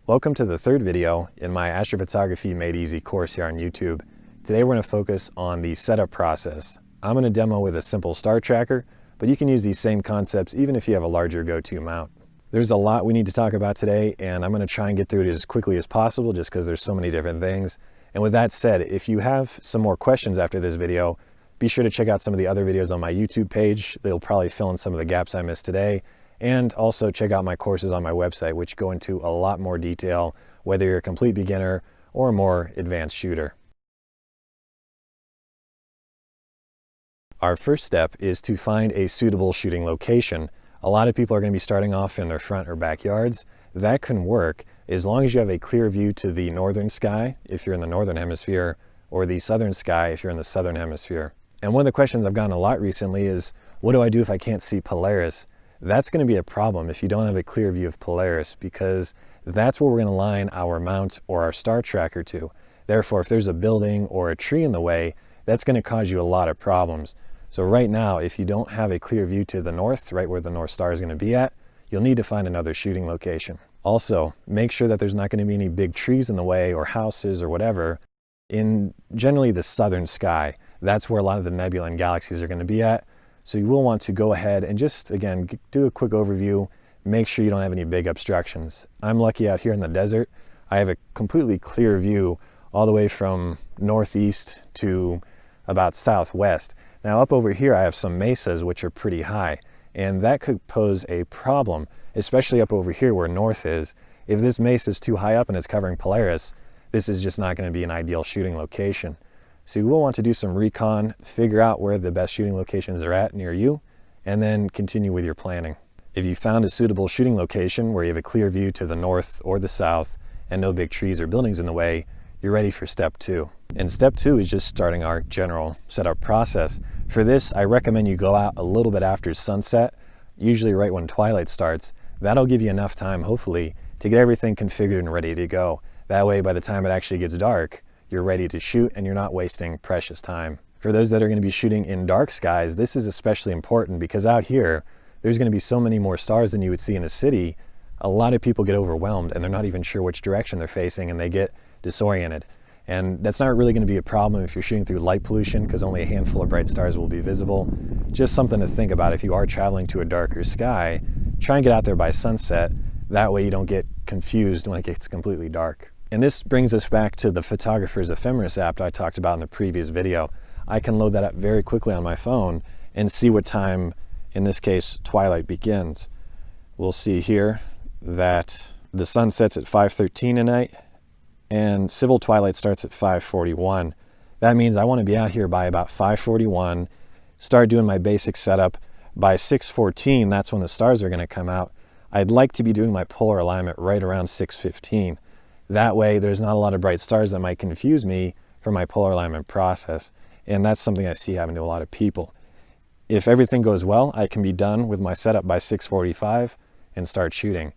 Welcome to the third video in my Astrophotography Made Easy course here on YouTube. Today we're going to focus on the setup process. I'm going to demo with a simple star tracker, but you can use these same concepts even if you have a larger go-to mount. There's a lot we need to talk about today, and I'm going to try and get through it as quickly as possible just because there's so many different things. And with that said, if you have some more questions after this video, be sure to check out some of the other videos on my YouTube page. They'll probably fill in some of the gaps I missed today. And also check out my courses on my website, which go into a lot more detail, whether you're a complete beginner or a more advanced shooter. Our first step is to find a suitable shooting location. A lot of people are going to be starting off in their front or backyards. That can work as long as you have a clear view to the northern sky, if you're in the northern hemisphere, or the southern sky, if you're in the southern hemisphere. And one of the questions I've gotten a lot recently is, what do I do if I can't see Polaris? That's going to be a problem if you don't have a clear view of Polaris, because that's where we're going to line our mount or our star tracker to. Therefore, if there's a building or a tree in the way, that's going to cause you a lot of problems. So right now, if you don't have a clear view to the north, right where the North Star is going to be at, you'll need to find another shooting location. Also, make sure that there's not going to be any big trees in the way or houses or whatever in generally the southern sky. That's where a lot of the nebula and galaxies are going to be at. So you will want to go ahead and just, again, do a quick overview. Make sure you don't have any big obstructions. I'm lucky out here in the desert. I have a completely clear view all the way from northeast to about southwest. Now up over here, I have some mesas, which are pretty high, and that could pose a problem, especially up over here where north is. If this mesa is too high up and it's covering Polaris, this is just not going to be an ideal shooting location. So you will want to do some recon, figure out where the best shooting locations are at near you, and then continue with your planning. If you found a suitable shooting location where you have a clear view to the north or the south and no big trees or buildings in the way, you're ready for step 2. And step 2 is just starting our general setup process. For this, I recommend you go out a little bit after sunset, usually right when twilight starts. That'll give you enough time, hopefully, to get everything configured and ready to go. That way, by the time it actually gets dark, you're ready to shoot and you're not wasting precious time. For those that are going to be shooting in dark skies, this is especially important because out here, there's going to be so many more stars than you would see in a city. A lot of people get overwhelmed and they're not even sure which direction they're facing and they get disoriented. And that's not really going to be a problem if you're shooting through light pollution because only a handful of bright stars will be visible. Just something to think about if you are traveling to a darker sky. Try and get out there by sunset. That way you don't get confused when it gets completely dark. And this brings us back to the Photographer's Ephemeris app I talked about in the previous video. I can load that up very quickly on my phone and see what time, in this case, twilight begins. We'll see here that the sun sets at 5:13 tonight and civil twilight starts at 5:41. That means I want to be out here by about 5:41, start doing my basic setup. By 6:14, that's when the stars are going to come out. I'd like to be doing my polar alignment right around 6:15. That way, there's not a lot of bright stars that might confuse me for my polar alignment process. And that's something I see happen to a lot of people. If everything goes well, I can be done with my setup by 6:45 and start shooting.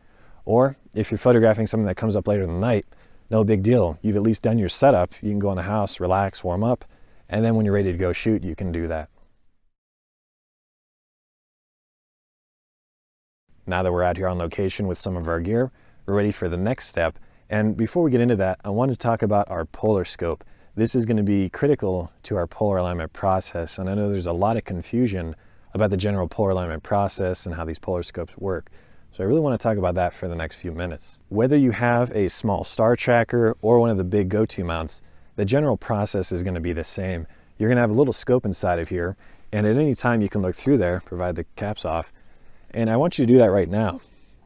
Or if you're photographing something that comes up later in the night, no big deal. You've at least done your setup. You can go in the house, relax, warm up, and then when you're ready to go shoot, you can do that. Now that we're out here on location with some of our gear, we're ready for the next step. And before we get into that, I want to talk about our polar scope. This is going to be critical to our polar alignment process. And I know there's a lot of confusion about the general polar alignment process and how these polar scopes work. So I really want to talk about that for the next few minutes. Whether you have a small star tracker or one of the big go-to mounts, the general process is going to be the same. You're going to have a little scope inside of here, and at any time you can look through there, provide the caps off. And I want you to do that right now.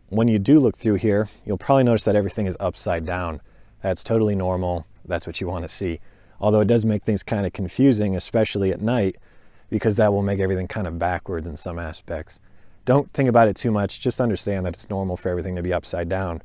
When you do look through here, you'll probably notice that everything is upside down. That's totally normal. That's what you want to see. Although it does make things kind of confusing, especially at night, because that will make everything kind of backwards in some aspects. Don't think about it too much. Just understand that it's normal for everything to be upside down.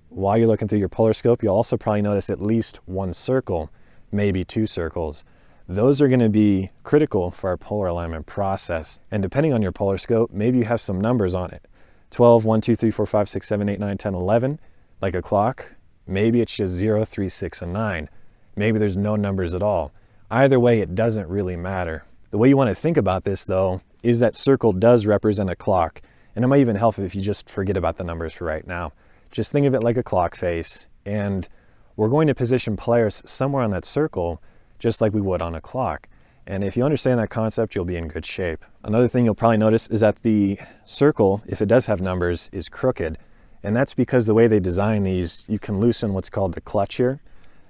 While you're looking through your polar scope, you'll also probably notice at least one circle, maybe 2 circles. Those are going to be critical for our polar alignment process. And depending on your polar scope, maybe you have some numbers on it. 12, 1, 2, 3, 4, 5, 6, 7, 8, 9, 10, 11, like a clock. Maybe it's just 0, 3, 6, and 9. Maybe there's no numbers at all. Either way, it doesn't really matter. The way you want to think about this, though, is that circle does represent a clock. And it might even help if you just forget about the numbers for right now. Just think of it like a clock face, and we're going to position Polaris somewhere on that circle, just like we would on a clock. And if you understand that concept, you'll be in good shape. Another thing you'll probably notice is that the circle, if it does have numbers, is crooked. And that's because the way they design these, you can loosen what's called the clutch here.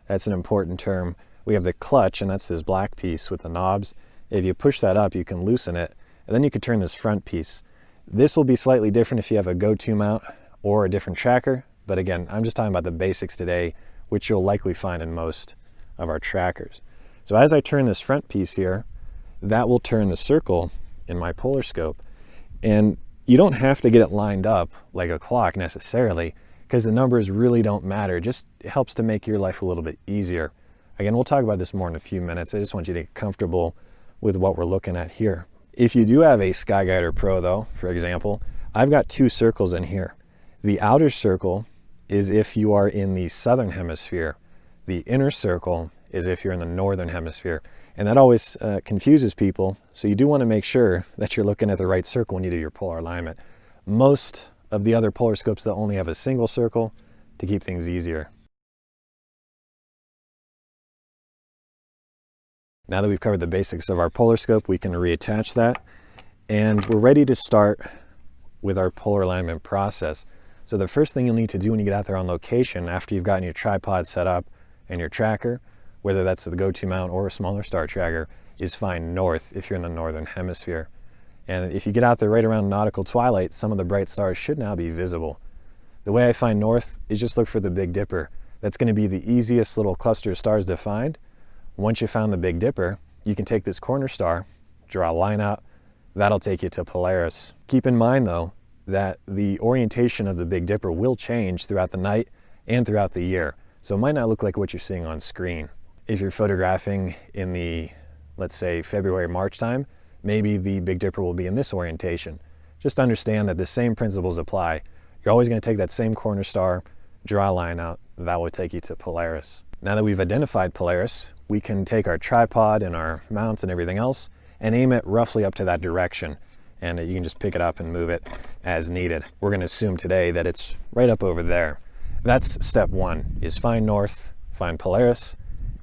That's an important term. We have the clutch, and that's this black piece with the knobs. If you push that up, you can loosen it, and then you can turn this front piece. This will be slightly different if you have a go-to mount or a different tracker. But again, I'm just talking about the basics today, which you'll likely find in most of our trackers. So as I turn this front piece here, that will turn the circle in my polar scope. And you don't have to get it lined up like a clock necessarily, because the numbers really don't matter. It just helps to make your life a little bit easier. Again, we'll talk about this more in a few minutes. I just want you to get comfortable with what we're looking at here. If you do have a Skyguider Pro though, for example, I've got two circles in here. The outer circle is if you are in the southern hemisphere. The inner circle is if you're in the northern hemisphere. And that always confuses people. So you do want to make sure that you're looking at the right circle when you do your polar alignment. Most of the other polar scopes, they'll only have a single circle to keep things easier. Now that we've covered the basics of our polar scope, we can reattach that. And we're ready to start with our polar alignment process. So the first thing you'll need to do when you get out there on location, after you've gotten your tripod set up and your tracker, whether that's the go-to mount or a smaller star tracker, is find north if you're in the northern hemisphere. And if you get out there right around nautical twilight, some of the bright stars should now be visible. The way I find north is just look for the Big Dipper. That's going to be the easiest little cluster of stars to find. Once you found the Big Dipper, you can take this corner star, draw a line out, that'll take you to Polaris. Keep in mind though, that the orientation of the Big Dipper will change throughout the night and throughout the year. So it might not look like what you're seeing on screen. If you're photographing in the, let's say, February, March time, maybe the Big Dipper will be in this orientation. Just understand that the same principles apply. You're always going to take that same corner star, draw a line out, that will take you to Polaris. Now that we've identified Polaris, we can take our tripod and our mounts and everything else and aim it roughly up to that direction. And you can just pick it up and move it as needed. We're going to assume today that it's right up over there. That's step one, is find north, find Polaris,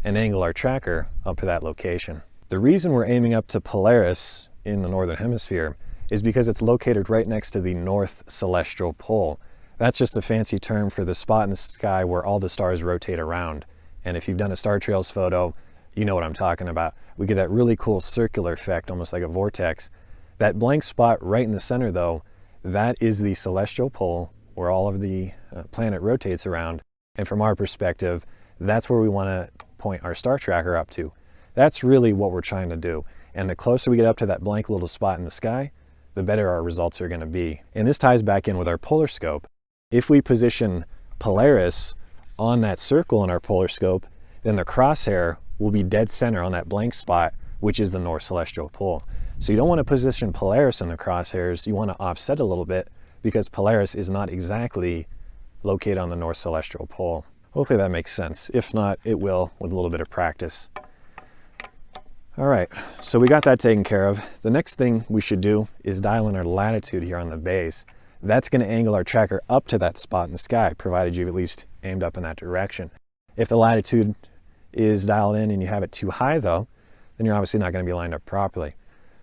and angle our tracker up to that location. The reason we're aiming up to Polaris in the northern hemisphere is because it's located right next to the north celestial pole. That's just a fancy term for the spot in the sky where all the stars rotate around. And if you've done a star trails photo, you know what I'm talking about. We get that really cool circular effect, almost like a vortex. That blank spot right in the center though, that is the celestial pole where all of the planet rotates around. And from our perspective, that's where we want to point our star tracker up to. That's really what we're trying to do. And the closer we get up to that blank little spot in the sky, the better our results are going to be. And this ties back in with our polar scope. If we position Polaris on that circle in our polar scope, then the crosshair will be dead center on that blank spot, which is the north celestial pole. So you don't want to position Polaris in the crosshairs. You want to offset a little bit because Polaris is not exactly located on the north celestial pole. Hopefully that makes sense. If not, it will with a little bit of practice. All right, so we got that taken care of. The next thing we should do is dial in our latitude here on the base. That's going to angle our tracker up to that spot in the sky, provided you've at least aimed up in that direction. If the latitude is dialed in and you have it too high though, then you're obviously not going to be lined up properly.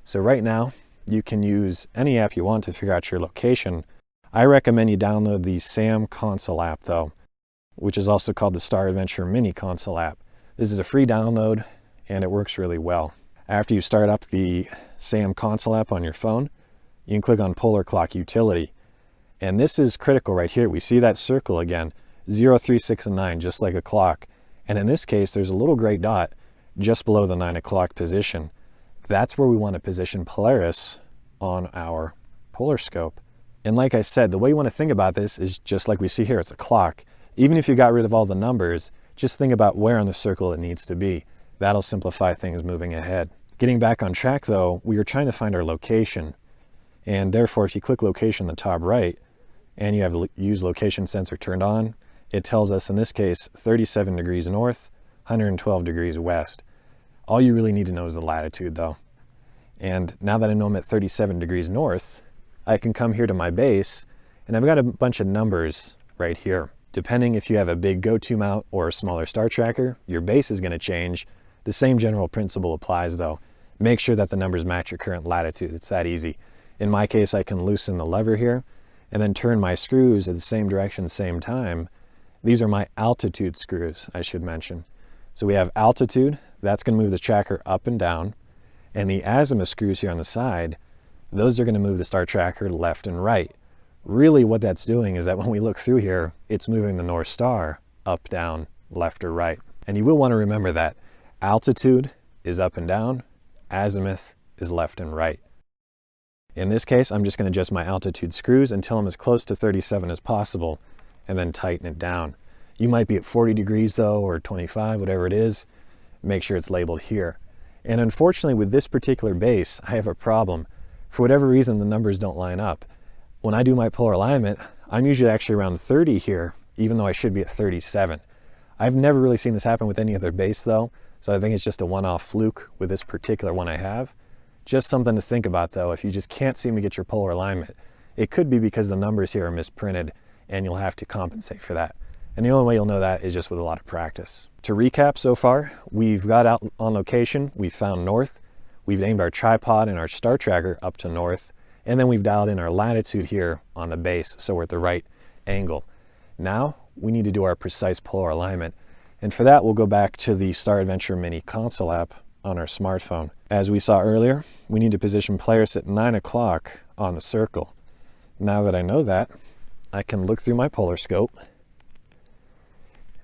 So right now, you can use any app you want to figure out your location. I recommend you download the SAM console app though, which is also called the Star Adventure Mini console app. This is a free download and it works really well. After you start up the SAM console app on your phone, you can click on Polar Clock Utility. And this is critical right here. We see that circle again, 0, 3, 6, and 9, just like a clock. And in this case, there's a little gray dot just below the 9 o'clock position. That's where we want to position Polaris on our polar scope. And like I said, the way you want to think about this is just like we see here, it's a clock. Even if you got rid of all the numbers, just think about where on the circle it needs to be. That'll simplify things moving ahead. Getting back on track though, we are trying to find our location. And therefore, if you click location in the top right, and you have the use location sensor turned on, it tells us in this case 37 degrees north, 112 degrees west. All you really need to know is the latitude though. And now that I know I'm at 37 degrees north, I can come here to my base and I've got a bunch of numbers right here. Depending if you have a big go-to mount or a smaller star tracker, your base is going to change. The same general principle applies though. Make sure that the numbers match your current latitude. It's that easy. In my case, I can loosen the lever here and then turn my screws at the same direction, same time. These are my altitude screws, I should mention. So we have altitude, that's going to move the tracker up and down. And the azimuth screws here on the side, those are going to move the star tracker left and right. Really what that's doing is that when we look through here, it's moving the North Star up, down, left or right. And you will want to remember that altitude is up and down, azimuth is left and right. In this case, I'm just going to adjust my altitude screws until I'm as close to 37 as possible and then tighten it down. You might be at 40 degrees though, or 25, whatever it is. Make sure it's labeled here. And unfortunately with this particular base, I have a problem. For whatever reason, the numbers don't line up. When I do my polar alignment, I'm usually actually around 30 here, even though I should be at 37. I've never really seen this happen with any other base though, so I think it's just a one-off fluke with this particular one I have. Just something to think about though, if you just can't seem to get your polar alignment, it could be because the numbers here are misprinted and you'll have to compensate for that. And the only way you'll know that is just with a lot of practice. To recap so far, we've got out on location, we've found north, we've aimed our tripod and our star tracker up to north, and then we've dialed in our latitude here on the base, so we're at the right angle. Now, we need to do our precise polar alignment. And for that, we'll go back to the Star Adventure Mini console app on our smartphone. As we saw earlier, we need to position Polaris at 9 o'clock on the circle. Now that I know that, I can look through my polar scope.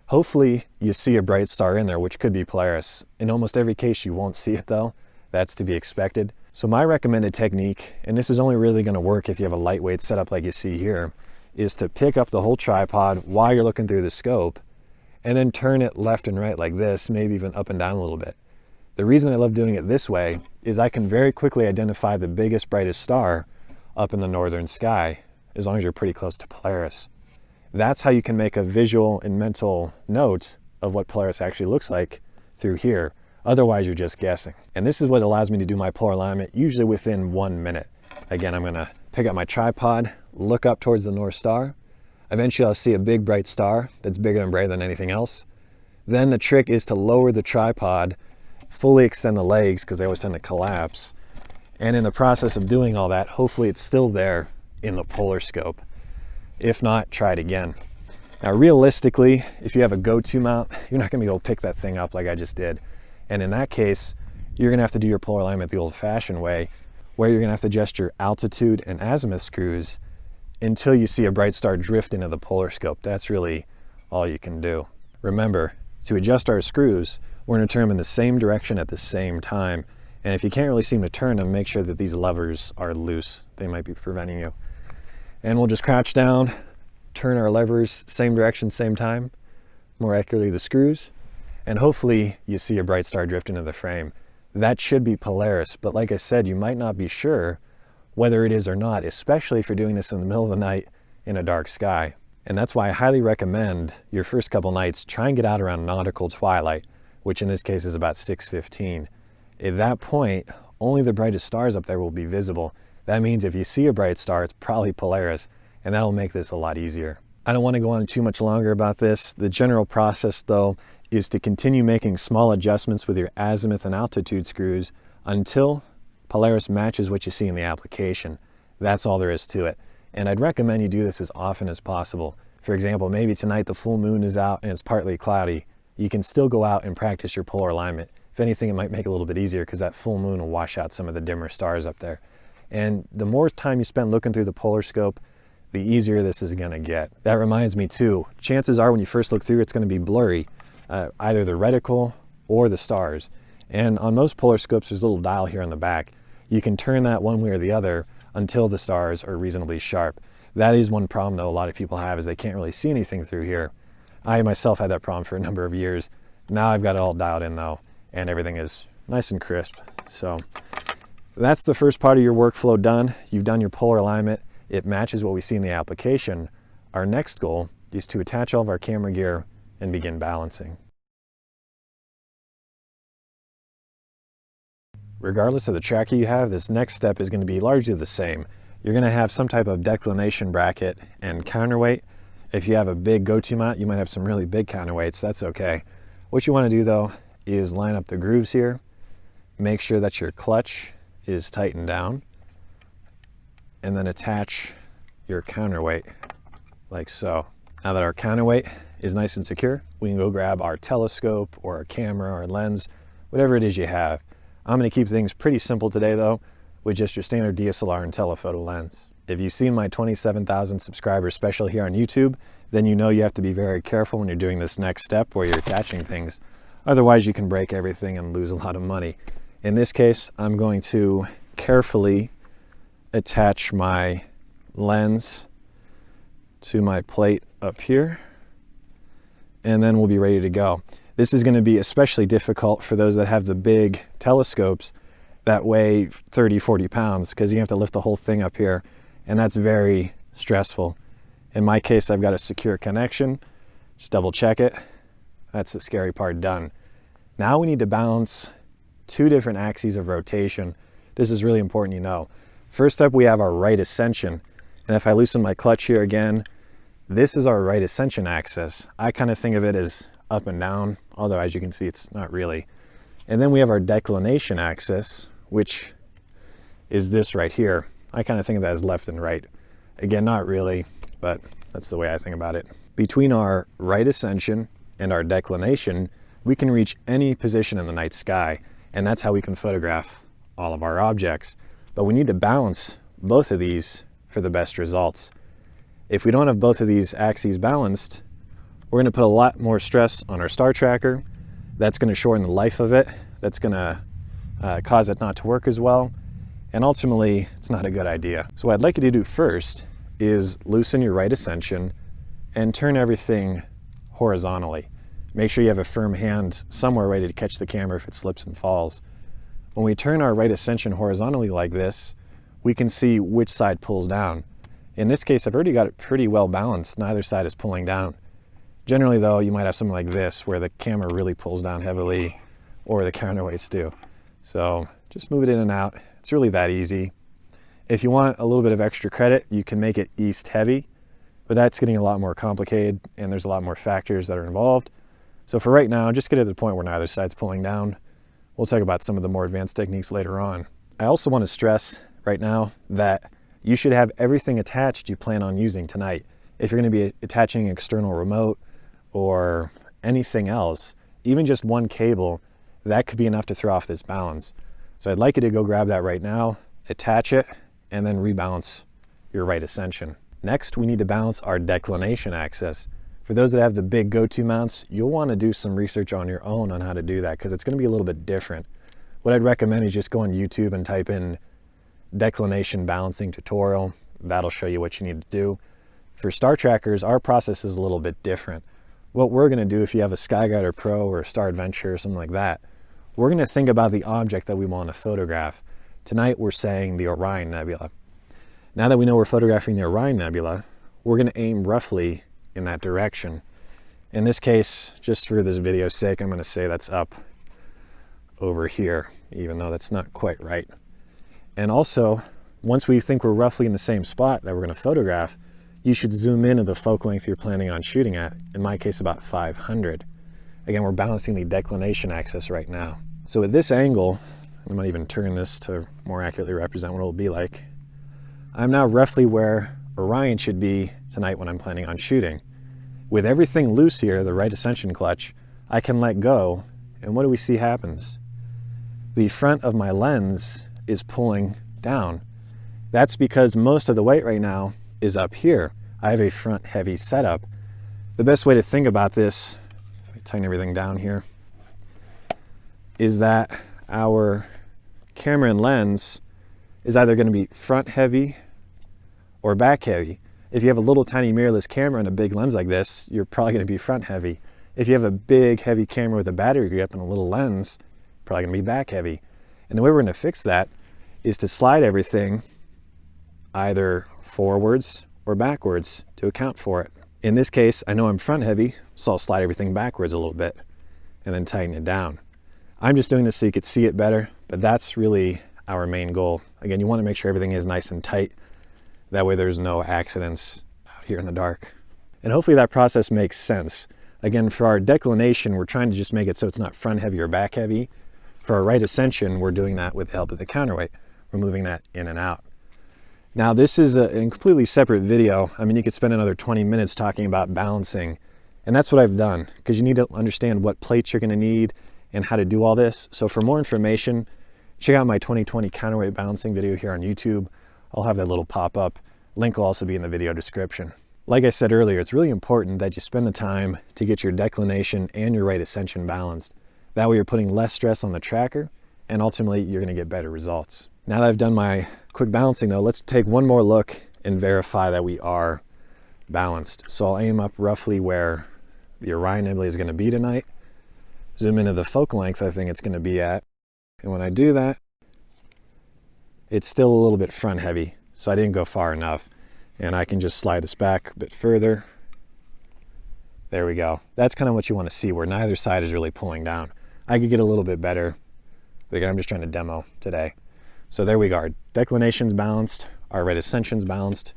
Hopefully, you see a bright star in there, which could be Polaris. In almost every case, you won't see it though. That's to be expected. So my recommended technique, and this is only really going to work if you have a lightweight setup like you see here, is to pick up the whole tripod while you're looking through the scope and then turn it left and right like this, maybe even up and down a little bit. The reason I love doing it this way is I can very quickly identify the biggest, brightest star up in the northern sky, as long as you're pretty close to Polaris. That's how you can make a visual and mental note of what Polaris actually looks like through here. Otherwise, you're just guessing. And this is what allows me to do my polar alignment usually within 1 minute. Again, I'm gonna pick up my tripod, look up towards the North Star. Eventually, I'll see a big bright star that's bigger and brighter than anything else. Then the trick is to lower the tripod, fully extend the legs because they always tend to collapse. And in the process of doing all that, hopefully it's still there in the polar scope. If not, try it again. Now, realistically, if you have a go-to mount, you're not gonna be able to pick that thing up like I just did. And in that case, you're gonna have to do your polar alignment the old-fashioned way, where you're gonna have to adjust your altitude and azimuth screws until you see a bright star drift into the polar scope. That's really all you can do. Remember, to adjust our screws, we're gonna turn them in the same direction at the same time. And if you can't really seem to turn them, make sure that these levers are loose. They might be preventing you. And we'll just crouch down, turn our levers same direction, same time, more accurately the screws, and hopefully you see a bright star drift into the frame. That should be Polaris, but like I said, you might not be sure whether it is or not, especially if you're doing this in the middle of the night in a dark sky. And that's why I highly recommend your first couple nights, try and get out around nautical twilight, which in this case is about 6:15. At that point, only the brightest stars up there will be visible. That means if you see a bright star, it's probably Polaris, and that'll make this a lot easier. I don't want to go on too much longer about this. The general process though is to continue making small adjustments with your azimuth and altitude screws until Polaris matches what you see in the application. That's all there is to it. And I'd recommend you do this as often as possible. For example, maybe tonight the full moon is out and it's partly cloudy. You can still go out and practice your polar alignment. If anything, it might make it a little bit easier because that full moon will wash out some of the dimmer stars up there. And the more time you spend looking through the polar scope, the easier this is gonna get. That reminds me too, chances are when you first look through, it's gonna be blurry, either the reticle or the stars. And on most polar scopes, there's a little dial here on the back. You can turn that one way or the other until the stars are reasonably sharp. That is one problem though a lot of people have, is they can't really see anything through here. I myself had that problem for a number of years. Now I've got it all dialed in though, and everything is nice and crisp. So that's the first part of your workflow done. You've done your polar alignment. It matches what we see in the application. Our next goal is to attach all of our camera gear and begin balancing. Regardless of the tracker you have, this next step is going to be largely the same. You're going to have some type of declination bracket and counterweight. If you have a big go-to mount, you might have some really big counterweights. That's okay. What you want to do though is line up the grooves here. Make sure that your clutch is tightened down, and then attach your counterweight like so. Now that our counterweight is nice and secure, we can go grab our telescope or our camera or lens, whatever it is you have. I'm going to keep things pretty simple today though, with just your standard DSLR and telephoto lens. If you've seen my 27,000 subscribers special here on YouTube, then you know you have to be very careful when you're doing this next step where you're attaching things. Otherwise you can break everything and lose a lot of money. In this case, I'm going to carefully attach my lens to my plate up here, and then we'll be ready to go. This is going to be especially difficult for those that have the big telescopes that weigh 30, 40 pounds, because you have to lift the whole thing up here, and that's very stressful. In my case, I've got a secure connection. Just double check it. That's the scary part done. Now we need to balance two different axes of rotation. This is really important, you know. First up, we have our right ascension. And if I loosen my clutch here again, this is our right ascension axis. I kind of think of it as up and down, although as you can see, it's not really. And then we have our declination axis, which is this right here. I kind of think of that as left and right. Again, not really, but that's the way I think about it. Between our right ascension and our declination, we can reach any position in the night sky, and that's how we can photograph all of our objects. But we need to balance both of these for the best results. If we don't have both of these axes balanced, we're going to put a lot more stress on our star tracker. That's going to shorten the life of it. That's going to cause it not to work as well. And ultimately, it's not a good idea. So what I'd like you to do first is loosen your right ascension and turn everything horizontally. Make sure you have a firm hand somewhere ready to catch the camera if it slips and falls. When we turn our right ascension horizontally like this, we can see which side pulls down. In this case, I've already got it pretty well balanced. Neither side is pulling down. Generally though, you might have something like this where the camera really pulls down heavily, or the counterweights do. So just move it in and out. It's really that easy. If you want a little bit of extra credit, you can make it east heavy, but that's getting a lot more complicated and there's a lot more factors that are involved. So for right now, just get to the point where neither side's pulling down. We'll talk about some of the more advanced techniques later on. I also want to stress right now that you should have everything attached you plan on using tonight. If you're going to be attaching an external remote or anything else, even just one cable, that could be enough to throw off this balance. So I'd like you to go grab that right now, attach it, and then rebalance your right ascension. Next, we need to balance our declination axis. For those that have the big go-to mounts, you'll want to do some research on your own on how to do that, because it's going to be a little bit different. What I'd recommend is just go on YouTube and type in declination balancing tutorial. That'll show you what you need to do. For star trackers, our process is a little bit different. What we're going to do, if you have a Skyguider Pro or a Star Adventure or something like that, we're going to think about the object that we want to photograph. Tonight we're saying the Orion Nebula. Now that we know we're photographing the Orion Nebula, we're going to aim roughly in that direction. In this case, just for this video's sake, I'm going to say that's up over here, even though that's not quite right. And also, once we think we're roughly in the same spot that we're going to photograph, you should zoom in to the focal length you're planning on shooting at, in my case about 500. Again, we're balancing the declination axis right now. So at this angle, I might even turn this to more accurately represent what it'll be like. I'm now roughly where Orion should be tonight when I'm planning on shooting. With everything loose here, the right ascension clutch, I can let go, and what do we see happens? The front of my lens is pulling down. That's because most of the weight right now is up here. I have a front heavy setup. The best way to think about this, if I tighten everything down here, is that our camera and lens is either going to be front heavy or back heavy. If you have a little tiny mirrorless camera and a big lens like this, you're probably going to be front heavy. If you have a big heavy camera with a battery grip and a little lens, probably going to be back heavy. And the way we're going to fix that is to slide everything either forwards or backwards to account for it. In this case, I know I'm front heavy, so I'll slide everything backwards a little bit and then tighten it down. I'm just doing this so you could see it better, but that's really our main goal. Again, you want to make sure everything is nice and tight. That way there's no accidents out here in the dark. And hopefully that process makes sense. Again, for our declination, we're trying to just make it so it's not front heavy or back heavy. For our right ascension, we're doing that with the help of the counterweight. We're moving that in and out. Now, this is a completely separate video. I mean, you could spend another 20 minutes talking about balancing, and that's what I've done, because you need to understand what plates you're going to need and how to do all this. So for more information, check out my 2020 counterweight balancing video here on YouTube. I'll have that little pop-up. Link will also be in the video description. Like I said earlier, it's really important that you spend the time to get your declination and your right ascension balanced. That way you're putting less stress on the tracker, and ultimately you're going to get better results. Now that I've done my quick balancing though, let's take one more look and verify that we are balanced. So I'll aim up roughly where the Orion Nebula is going to be tonight. Zoom into the focal length I think it's going to be at. And when I do that, it's still a little bit front heavy, so I didn't go far enough. And I can just slide this back a bit further. There we go. That's kind of what you want to see, where neither side is really pulling down. I could get a little bit better, but again, I'm just trying to demo today. So there we go. Our declination's balanced, our right ascension's balanced.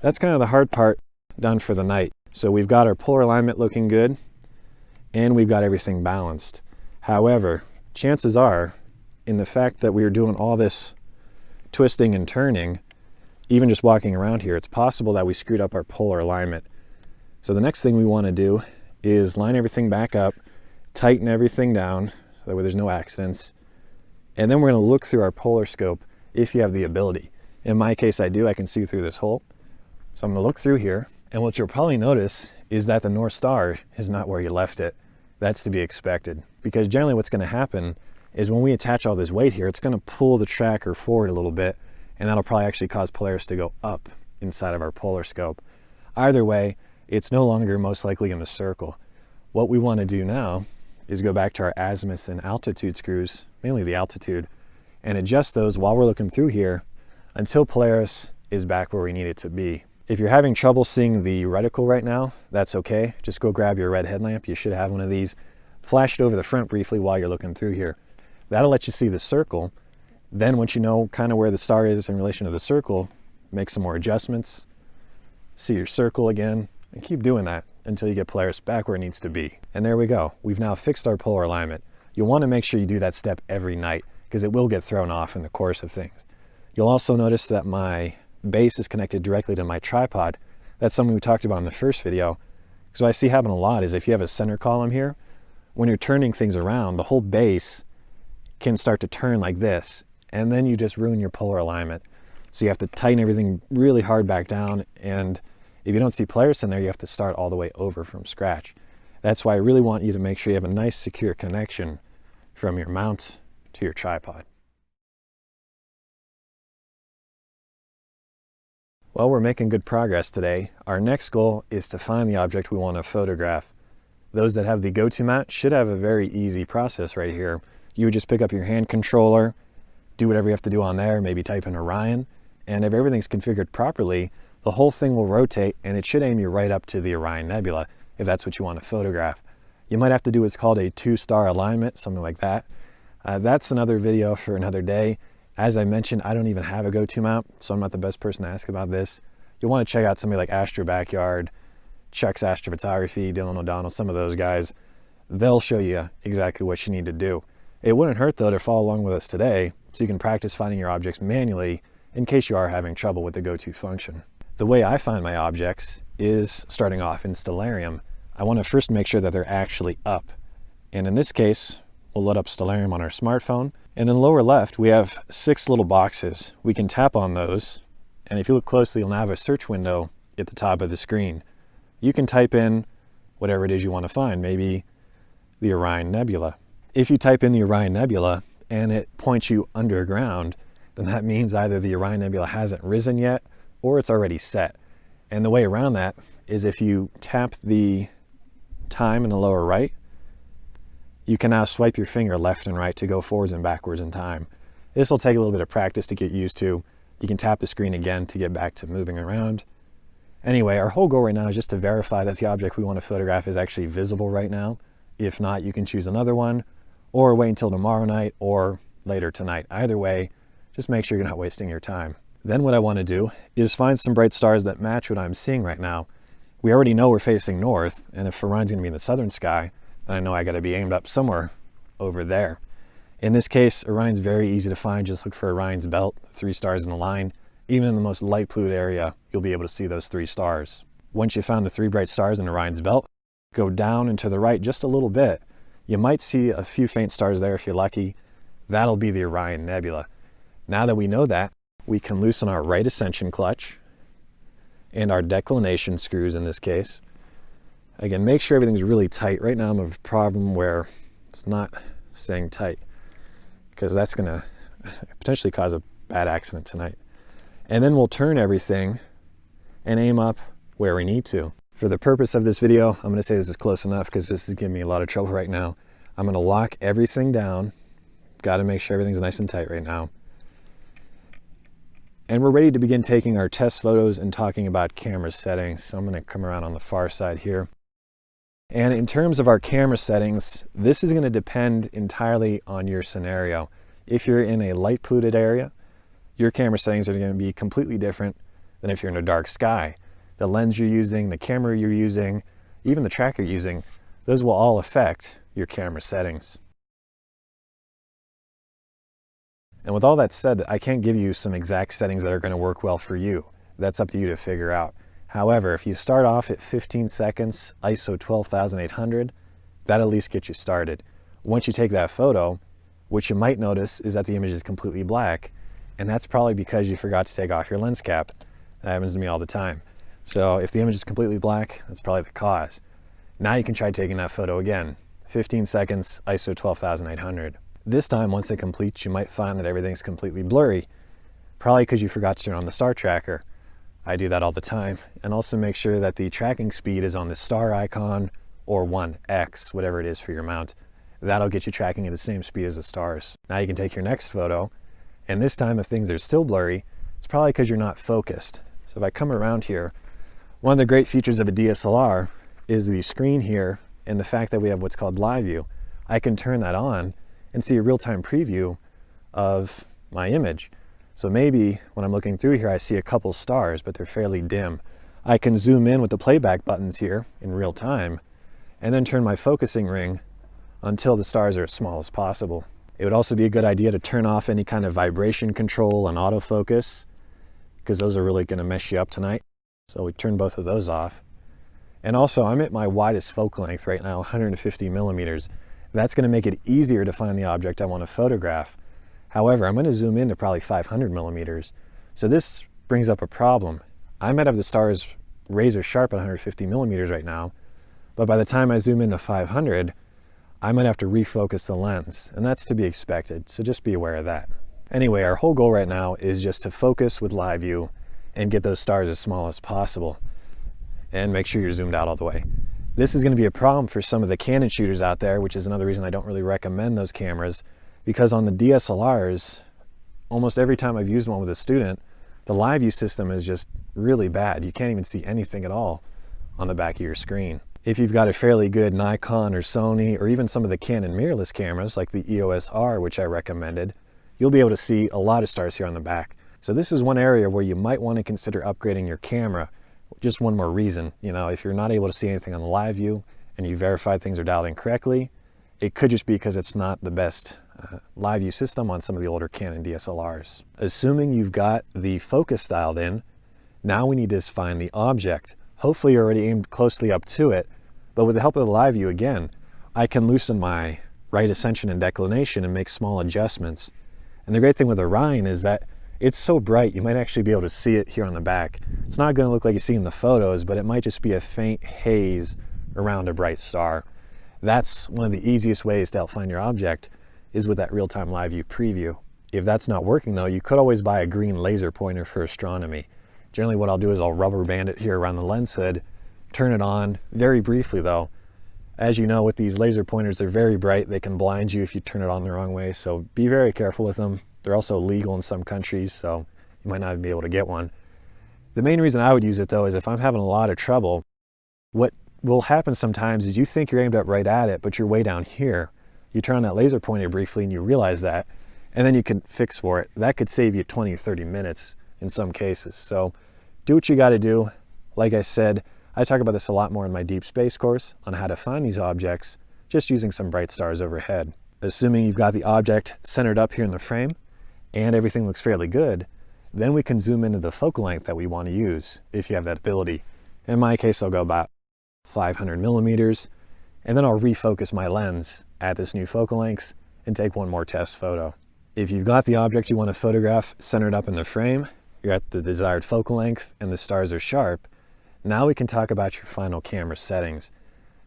That's kind of the hard part done for the night. So we've got our polar alignment looking good, and we've got everything balanced. However, chances are, in the fact that we are doing all this twisting and turning, even just walking around here, it's possible that we screwed up our polar alignment. So the next thing we want to do is line everything back up, tighten everything down, so that way there's no accidents. And then we're going to look through our polar scope if you have the ability. In my case, I do. I can see through this hole. So I'm going to look through here. And what you'll probably notice is that the North Star is not where you left it. That's to be expected. Because generally what's going to happen is when we attach all this weight here, it's going to pull the tracker forward a little bit. And that'll probably actually cause Polaris to go up inside of our polar scope. Either way, it's no longer most likely in the circle. What we want to do now is go back to our azimuth and altitude screws, mainly the altitude, and adjust those while we're looking through here until Polaris is back where we need it to be. If you're having trouble seeing the reticle right now, that's okay. Just go grab your red headlamp. You should have one of these. Flash it over the front briefly while you're looking through here. That'll let you see the circle. Then once you know kind of where the star is in relation to the circle, make some more adjustments, see your circle again, and keep doing that until you get Polaris back where it needs to be. And there we go. We've now fixed our polar alignment. You'll want to make sure you do that step every night because it will get thrown off in the course of things. You'll also notice that my base is connected directly to my tripod. That's something we talked about in the first video. So what I see happen a lot is if you have a center column here, when you're turning things around, the whole base can start to turn like this, and then you just ruin your polar alignment. So you have to tighten everything really hard back down, and if you don't see Polaris in there, you have to start all the way over from scratch. That's why I really want you to make sure you have a nice secure connection from your mount to your tripod. Well, we're making good progress today. Our next goal is to find the object we want to photograph. Those that have the go-to mount should have a very easy process right here. You would just pick up your hand controller, do whatever you have to do on there, maybe type in Orion, and if everything's configured properly, the whole thing will rotate and it should aim you right up to the Orion Nebula, if that's what you want to photograph. You might have to do what's called a 2-star alignment, something like that. That's another video for another day. As I mentioned, I don't even have a go-to mount, so I'm not the best person to ask about this. You'll want to check out somebody like Astro Backyard, Chuck's Astrophotography, Dylan O'Donnell, some of those guys. They'll show you exactly what you need to do. It wouldn't hurt though to follow along with us today so you can practice finding your objects manually in case you are having trouble with the go-to function. The way I find my objects is starting off in Stellarium. I want to first make sure that they're actually up. And in this case, we'll load up Stellarium on our smartphone. And in the lower left, we have 6 little boxes. We can tap on those. And if you look closely, you'll now have a search window at the top of the screen. You can type in whatever it is you want to find, maybe the Orion Nebula. If you type in the Orion Nebula and it points you underground, then that means either the Orion Nebula hasn't risen yet or it's already set. And the way around that is if you tap the time in the lower right, you can now swipe your finger left and right to go forwards and backwards in time. This will take a little bit of practice to get used to. You can tap the screen again to get back to moving around. Anyway, our whole goal right now is just to verify that the object we want to photograph is actually visible right now. If not, you can choose another one or wait until tomorrow night or later tonight. Either way, just make sure you're not wasting your time. Then what I want to do is find some bright stars that match what I'm seeing right now. we already know we're facing north, and if Orion's going to be in the southern sky, then I know I got to be aimed up somewhere over there. In this case, Orion's very easy to find. Just look for Orion's belt, 3 stars in a line. Even in the most light polluted area, you'll be able to see those 3 stars. Once you found the 3 bright stars in Orion's belt, go down and to the right just a little bit. You might see a few faint stars there if you're lucky. That'll be the Orion Nebula. Now that we know that, we can loosen our right ascension clutch and our declination screws in this case. Again, make sure everything's really tight. Right now I'm a problem where it's not staying tight, because that's going to potentially cause a bad accident tonight. And then we'll turn everything and aim up where we need to. For the purpose of this video, I'm going to say this is close enough because this is giving me a lot of trouble right now. I'm going to lock everything down. Got to make sure everything's nice and tight right now. And we're ready to begin taking our test photos and talking about camera settings. So I'm going to come around on the far side here. And in terms of our camera settings, this is going to depend entirely on your scenario. If you're in a light polluted area, your camera settings are going to be completely different than if you're in a dark sky. The lens you're using, the camera you're using, even the track you're using, those will all affect your camera settings. And with all that said, I can't give you some exact settings that are going to work well for you. That's up to you to figure out. However, if you start off at 15 seconds, ISO 12,800, that at least gets you started. Once you take that photo, what you might notice is that the image is completely black, and that's probably because you forgot to take off your lens cap. That happens to me all the time. So if the image is completely black, that's probably the cause. Now you can try taking that photo again. 15 seconds, ISO 12,800. This time, once it completes, you might find that everything's completely blurry, probably because you forgot to turn on the star tracker. I do that all the time. And also make sure that the tracking speed is on the star icon or 1x, whatever it is for your mount. That'll get you tracking at the same speed as the stars. Now you can take your next photo, and this time if things are still blurry, it's probably because you're not focused. So if I come around here, one of the great features of a DSLR is the screen here and the fact that we have what's called live view. I can turn that on and see a real-time preview of my image. So maybe when I'm looking through here, I see a couple stars, but they're fairly dim. I can zoom in with the playback buttons here in real time and then turn my focusing ring until the stars are as small as possible. It would also be a good idea to turn off any kind of vibration control and autofocus, because those are really going to mess you up tonight. So we turn both of those off. And also, I'm at my widest focal length right now, 150 millimeters. That's going to make it easier to find the object I want to photograph. However, I'm going to zoom in to probably 500 millimeters. So this brings up a problem. I might have the stars razor sharp at 150 millimeters right now, but by the time I zoom in to 500, I might have to refocus the lens, and that's to be expected. So just be aware of that. Anyway, our whole goal right now is just to focus with live view and get those stars as small as possible, and make sure you're zoomed out all the way. This is going to be a problem for some of the Canon shooters out there, which is another reason I don't really recommend those cameras, because on the DSLRs, almost every time I've used one with a student, the live view system is just really bad. You can't even see anything at all on the back of your screen. If you've got a fairly good Nikon or Sony, or even some of the Canon mirrorless cameras like the EOS R, which I recommended, you'll be able to see a lot of stars here on the back. So this is one area where you might want to consider upgrading your camera. Just one more reason, if you're not able to see anything on the live view and you verify things are dialed in correctly, it could just be because it's not the best live view system on some of the older Canon DSLRs. Assuming you've got the focus dialed in, now we need to find the object. Hopefully you're already aimed closely up to it, but with the help of the live view again, I can loosen my right ascension and declination and make small adjustments. And the great thing with Orion is that it's so bright, you might actually be able to see it here on the back. It's not going to look like you see in the photos, but it might just be a faint haze around a bright star. That's one of the easiest ways to help find your object, is with that real-time live view preview. If that's not working though, you could always buy a green laser pointer for astronomy. Generally what I'll do is I'll rubber band it here around the lens hood, turn it on, very briefly though. As you know, with these laser pointers, they're very bright. They can blind you if you turn it on the wrong way, so be very careful with them. They're also legal in some countries, so you might not be able to get one. The main reason I would use it though is if I'm having a lot of trouble, what will happen sometimes is you think you're aimed up right at it, but you're way down here. You turn on that laser pointer briefly and you realize that, and then you can fix for it. That could save you 20 or 30 minutes in some cases. So do what you got to do. Like I said, I talk about this a lot more in my deep space course on how to find these objects just using some bright stars overhead. Assuming you've got the object centered up here in the frame and everything looks fairly good, then we can zoom into the focal length that we want to use if you have that ability. In my case, I'll go about 500 millimeters, and then I'll refocus my lens at this new focal length and take one more test photo. If you've got the object you want to photograph centered up in the frame, you're at the desired focal length, and the stars are sharp, now we can talk about your final camera settings.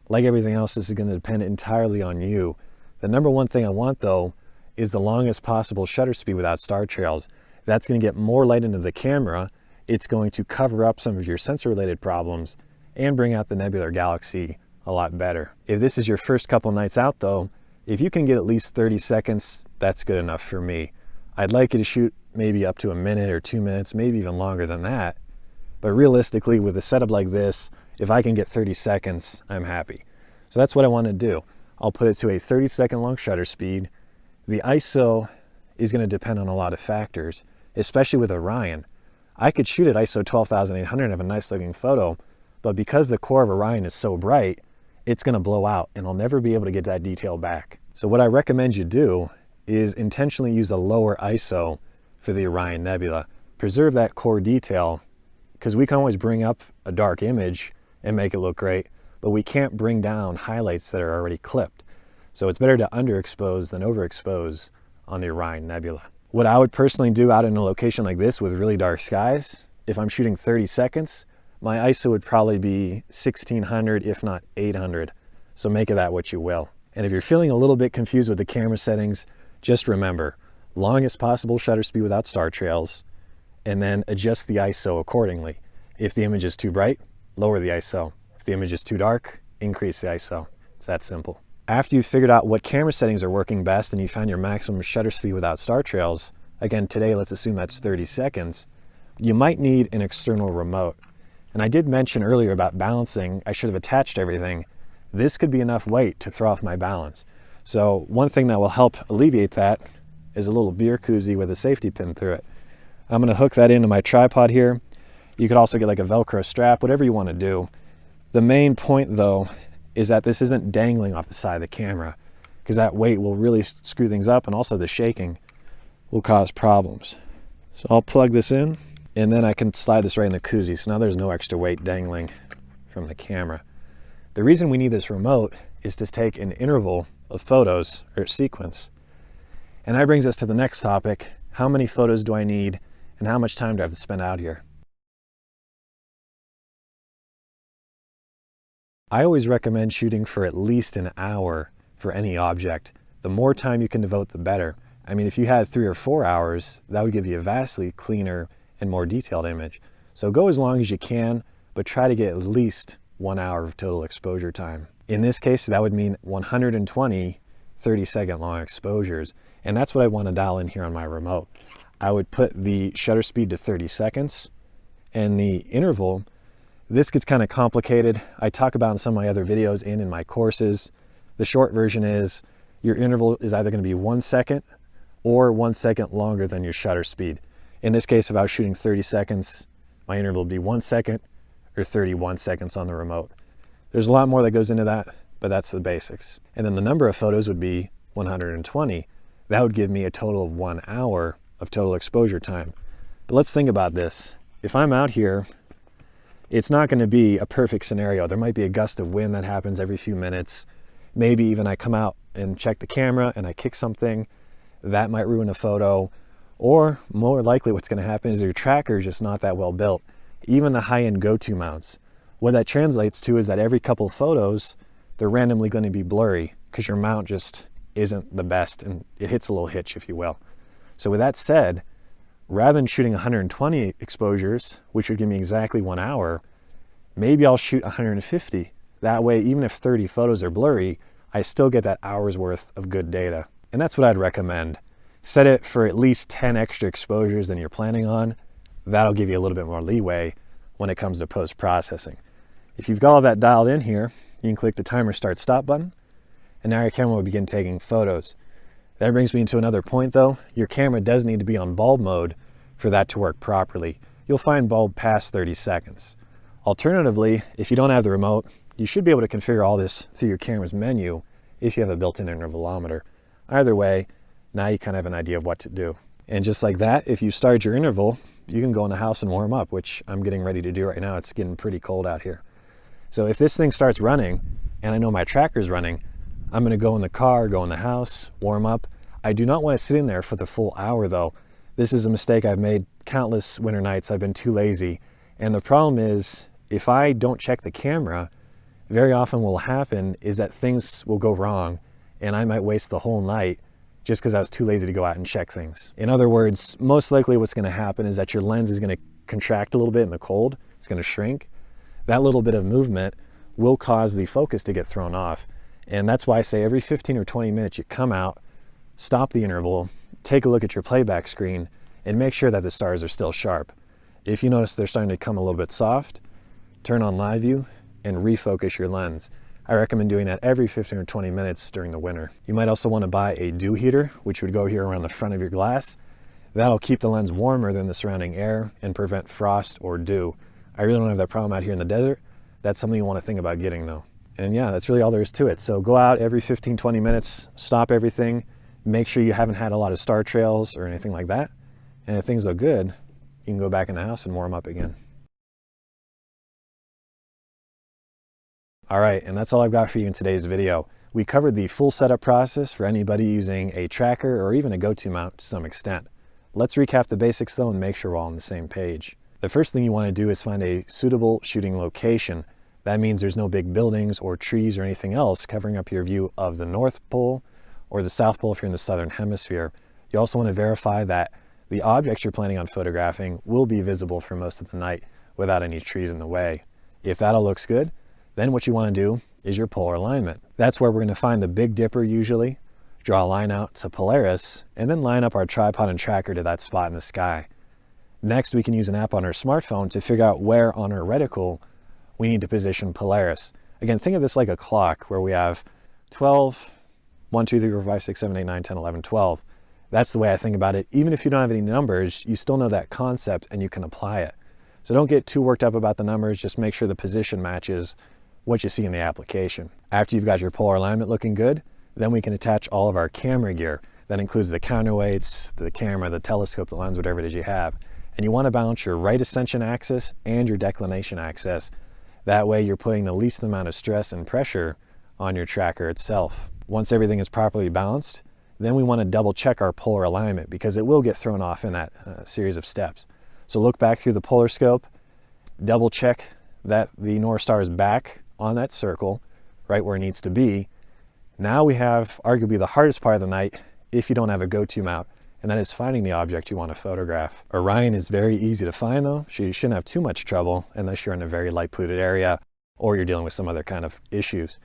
Like everything else, this is going to depend entirely on you. The number one thing I want, though, is the longest possible shutter speed without star trails. That's going to get more light into the camera. It's going to cover up some of your sensor-related problems and bring out the nebular galaxy a lot better. If this is your first couple nights out, though, if you can get at least 30 seconds, that's good enough for me. I'd like you to shoot maybe up to a minute or 2 minutes, maybe even longer than that. But realistically, with a setup like this, if I can get 30 seconds, I'm happy. So that's what I want to do. I'll put it to a 30-second long shutter speed. The ISO is going to depend on a lot of factors, especially with Orion. I could shoot at ISO 12,800 and have a nice looking photo, but because the core of Orion is so bright, it's going to blow out and I'll never be able to get that detail back. So what I recommend you do is intentionally use a lower ISO for the Orion Nebula. Preserve that core detail, because we can always bring up a dark image and make it look great, but we can't bring down highlights that are already clipped. So it's better to underexpose than overexpose on the Orion Nebula. What I would personally do out in a location like this with really dark skies, if I'm shooting 30 seconds, my ISO would probably be 1600, if not 800. So make of that what you will. And if you're feeling a little bit confused with the camera settings, just remember, longest possible shutter speed without star trails, and then adjust the ISO accordingly. If the image is too bright, lower the ISO. If the image is too dark, increase the ISO. It's that simple. After you've figured out what camera settings are working best and you find your maximum shutter speed without star trails, again today let's assume that's 30 seconds, you might need an external remote. And I did mention earlier about balancing, I should have attached everything. This could be enough weight to throw off my balance. So one thing that will help alleviate that is a little beer koozie with a safety pin through it. I'm going to hook that into my tripod here. You could also get like a Velcro strap, whatever you want to do. The main point though is that this isn't dangling off the side of the camera, because that weight will really screw things up, and also the shaking will cause problems. So I'll plug this in and then I can slide this right in the koozie. So now there's no extra weight dangling from the camera. The reason we need this remote is to take an interval of photos or sequence. And that brings us to the next topic. How many photos do I need and how much time do I have to spend out here? I always recommend shooting for at least an hour for any object. The more time you can devote, the better. I mean, if you had 3 or 4 hours, that would give you a vastly cleaner and more detailed image. So go as long as you can, but try to get at least 1 hour of total exposure time. In this case, that would mean 120 30-second long exposures. And that's what I want to dial in here on my remote. I would put the shutter speed to 30 seconds and the interval. This gets kind of complicated. I talk about in some of my other videos and in my courses. The short version is your interval is either going to be 1 second or 1 second longer than your shutter speed. In this case, if I was shooting 30 seconds, my interval would be 1 second or 31 seconds on the remote. There's a lot more that goes into that, but that's the basics. And then the number of photos would be 120. That would give me a total of 1 hour of total exposure time. But let's think about this. If I'm out here, it's not going to be a perfect scenario. There might be a gust of wind that happens every few minutes. Maybe even I come out and check the camera and I kick something. That might ruin a photo. Or more likely what's going to happen is your tracker is just not that well built. Even the high-end go-to mounts. What that translates to is that every couple of photos, they're randomly going to be blurry because your mount just isn't the best and it hits a little hitch, if you will. So with that said, rather than shooting 120 exposures, which would give me exactly 1 hour, maybe I'll shoot 150. That way, even if 30 photos are blurry, I still get that hour's worth of good data. And that's what I'd recommend. Set it for at least 10 extra exposures than you're planning on. That'll give you a little bit more leeway when it comes to post-processing. If you've got all that dialed in here, you can click the timer start stop button, and now your camera will begin taking photos. That brings me into another point though. Your camera does need to be on bulb mode for that to work properly. You'll find bulb past 30 seconds. Alternatively, if you don't have the remote, you should be able to configure all this through your camera's menu if you have a built-in intervalometer. Either way, now you kind of have an idea of what to do. And just like that, if you start your interval, you can go in the house and warm up, which I'm getting ready to do right now. It's getting pretty cold out here. So if this thing starts running, and I know my tracker's running, I'm gonna go in the car, go in the house, warm up. I do not want to sit in there for the full hour though. This is a mistake I've made countless winter nights. I've been too lazy. And the problem is, if I don't check the camera, very often what will happen is that things will go wrong and I might waste the whole night just because I was too lazy to go out and check things. In other words, most likely what's gonna happen is that your lens is gonna contract a little bit in the cold. It's gonna shrink. That little bit of movement will cause the focus to get thrown off. And that's why I say every 15 or 20 minutes you come out, stop the interval, take a look at your playback screen, and make sure that the stars are still sharp. If you notice they're starting to come a little bit soft, turn on live view and refocus your lens. I recommend doing that every 15 or 20 minutes during the winter. You might also want to buy a dew heater, which would go here around the front of your glass. That'll keep the lens warmer than the surrounding air and prevent frost or dew. I really don't have that problem out here in the desert. That's something you want to think about getting though. And yeah, that's really all there is to it. So go out every 15, 20 minutes, stop everything, make sure you haven't had a lot of star trails or anything like that. And if things look good, you can go back in the house and warm up again. All right, and that's all I've got for you in today's video. We covered the full setup process for anybody using a tracker or even a go-to mount to some extent. Let's recap the basics though and make sure we're all on the same page. The first thing you want to do is find a suitable shooting location. That means there's no big buildings or trees or anything else covering up your view of the North Pole or the South Pole if you're in the Southern Hemisphere. You also want to verify that the objects you're planning on photographing will be visible for most of the night without any trees in the way. If that all looks good, then what you want to do is your polar alignment. That's where we're going to find the Big Dipper usually, draw a line out to Polaris, and then line up our tripod and tracker to that spot in the sky. Next, we can use an app on our smartphone to figure out where on our reticle we need to position Polaris. Again, think of this like a clock where we have 12, 1, 2, 3, 4, 5, 6, 7, 8, 9, 10, 11, 12. That's the way I think about it. Even if you don't have any numbers, you still know that concept and you can apply it. So don't get too worked up about the numbers, just make sure the position matches what you see in the application. After you've got your polar alignment looking good, then we can attach all of our camera gear. That includes the counterweights, the camera, the telescope, the lens, whatever it is you have. And you want to balance your right ascension axis and your declination axis. That way you're putting the least amount of stress and pressure on your tracker itself. Once everything is properly balanced, then we want to double check our polar alignment because it will get thrown off in that series of steps. So look back through the polar scope, double check that the North Star is back on that circle, right where it needs to be. Now we have arguably the hardest part of the night if you don't have a go-to mount, and that is finding the object you want to photograph. Orion is very easy to find though, so you shouldn't have too much trouble unless you're in a very light polluted area or you're dealing with some other kind of issues.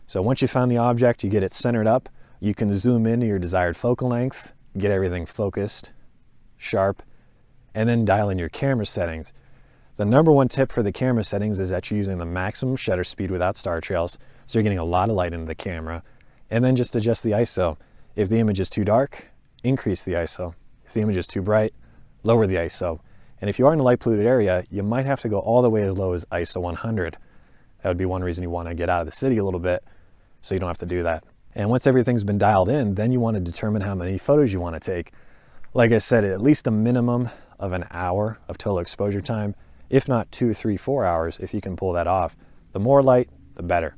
So once you found the object, you get it centered up, you can zoom into your desired focal length, get everything focused, sharp, and then dial in your camera settings. The number one tip for the camera settings is that you're using the maximum shutter speed without star trails, so you're getting a lot of light into the camera, and then just adjust the ISO. If the image is too dark, increase the ISO. If the image is too bright, lower the ISO. And if you are in a light polluted area, you might have to go all the way as low as ISO 100. That would be one reason you want to get out of the city a little bit, so you don't have to do that. And once everything's been dialed in, then you want to determine how many photos you want to take. Like I said, at least a minimum of an hour of total exposure time, if not 2, 3, 4 hours, if you can pull that off. The more light, the better.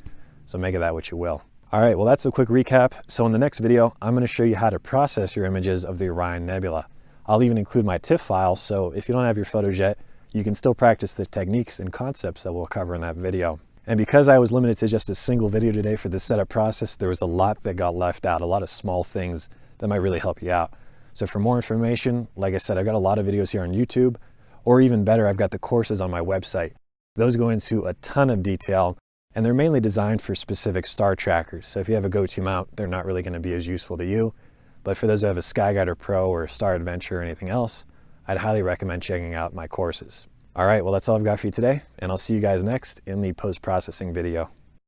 So make of that what you will. All right, well, that's a quick recap. So in the next video, I'm going to show you how to process your images of the Orion Nebula. I'll even include my TIFF file, so if you don't have your photos yet, you can still practice the techniques and concepts that we'll cover in that video. And because I was limited to just a single video today for the setup process, there was a lot that got left out, a lot of small things that might really help you out. So for more information, like I said, I've got a lot of videos here on YouTube, or even better, I've got the courses on my website. Those go into a ton of detail, and they're mainly designed for specific star trackers. So if you have a go-to mount, they're not really going to be as useful to you. But for those who have a Skyguider Pro or Star Adventure or anything else, I'd highly recommend checking out my courses. All right, well, that's all I've got for you today, and I'll see you guys next in the post-processing video.